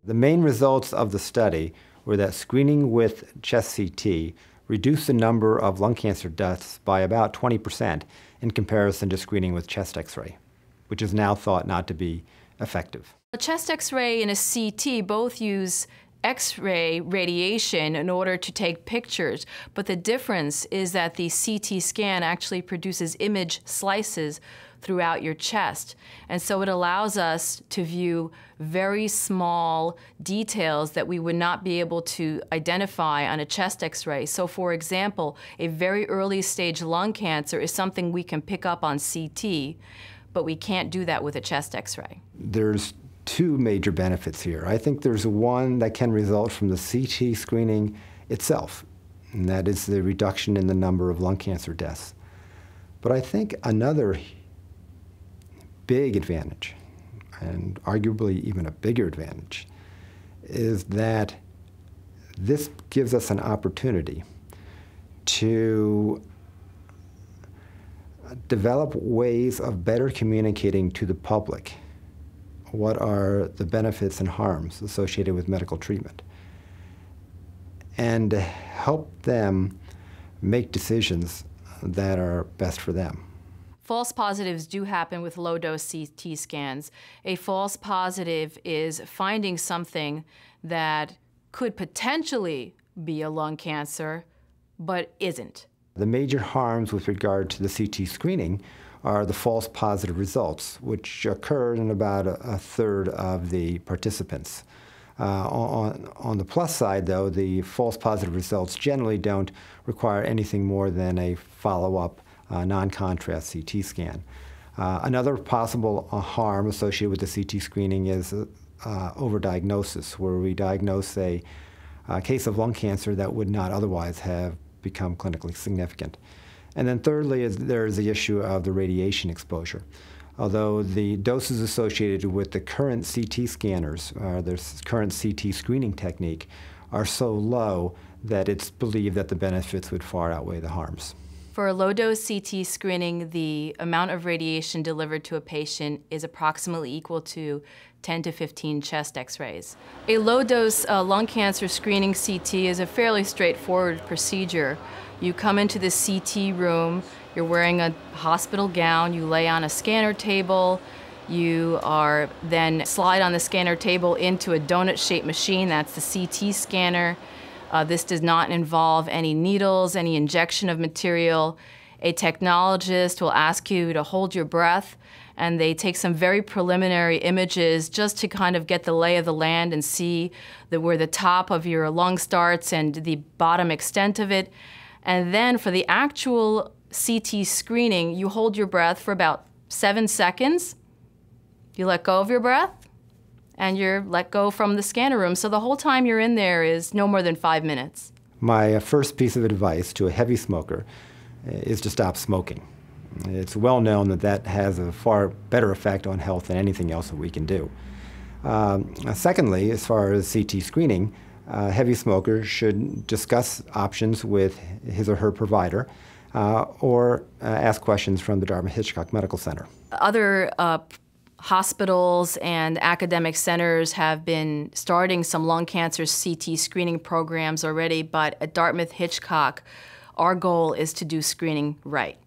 The main results of the study were that screening with chest CT reduced the number of lung cancer deaths by about 20% in comparison to screening with chest X-ray, which is now thought not to be effective. A chest X-ray and a CT both use X-ray radiation in order to take pictures, but the difference is that the CT scan actually produces image slices throughout your chest. And so it allows us to view very small details that we would not be able to identify on a chest X-ray. So for example, a very early stage lung cancer is something we can pick up on CT, but we can't do that with a chest X-ray. There's two major benefits here. I think there's one that can result from the CT screening itself, and that is the reduction in the number of lung cancer deaths. But I think another big advantage, and arguably even a bigger advantage, is that this gives us an opportunity to develop ways of better communicating to the public what are the benefits and harms associated with medical treatment, and help them make decisions that are best for them. False positives do happen with low-dose CT scans. A false positive is finding something that could potentially be a lung cancer, but isn't. The major harms with regard to the CT screening are the false positive results, which occur in about a third of the participants. On the plus side, though, the false positive results generally don't require anything more than a follow-up non-contrast CT scan. Another possible harm associated with the CT screening is overdiagnosis, where we diagnose a case of lung cancer that would not otherwise have become clinically significant. And then thirdly, there's the issue of the radiation exposure. Although the doses associated with the current CT scanners, the current CT screening technique, are so low that it's believed that the benefits would far outweigh the harms. For a low-dose CT screening, the amount of radiation delivered to a patient is approximately equal to 10 to 15 chest X-rays. A low-dose lung cancer screening CT is a fairly straightforward procedure. You come into the CT room, you're wearing a hospital gown, you lay on a scanner table, you are then slide on the scanner table into a donut-shaped machine, that's the CT scanner. This does not involve any needles, any injection of material. A technologist will ask you to hold your breath, and they take some very preliminary images just to kind of get the lay of the land and see where the top of your lung starts and the bottom extent of it. And then for the actual CT screening, you hold your breath for about 7 seconds. You let go of your breath, and you're let go from the scanner room. So the whole time you're in there is no more than 5 minutes. My first piece of advice to a heavy smoker is to stop smoking. It's well known that that has a far better effect on health than anything else that we can do. Secondly, as far as CT screening, heavy smokers should discuss options with his or her provider or ask questions from the Dartmouth-Hitchcock Medical Center. Other hospitals and academic centers have been starting some lung cancer CT screening programs already, but at Dartmouth-Hitchcock, our goal is to do screening right.